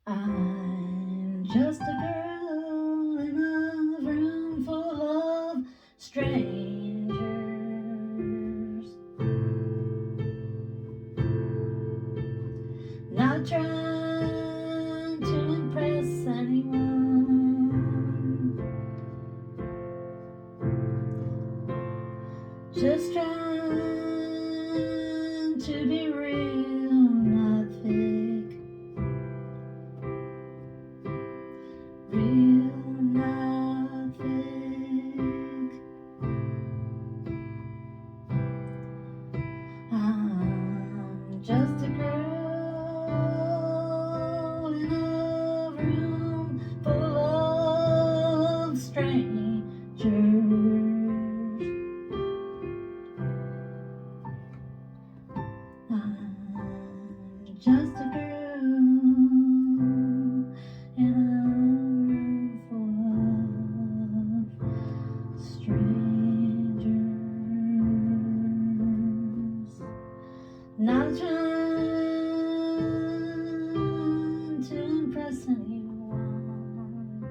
I'm just a girl in a room full of strangers, not trying to impress anyone, just trying to be real, not fake. Real, not fake. I'm just a girl in a room full of strangers. I'm just a girl in a room full of strangers, not trying to impress anyone,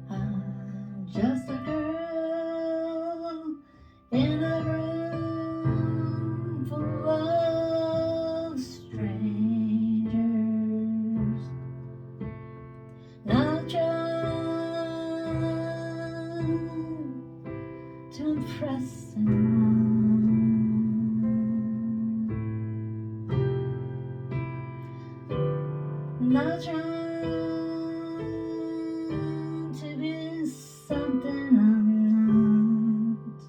I'm just a girl in a room full of strangers, not trying to impress anyone, not trying to be something I'm not.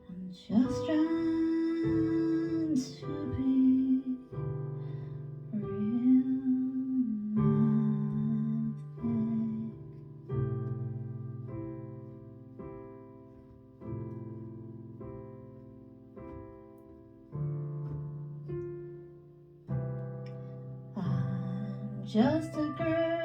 I'm just trying to be real, not fake. I'm just a girl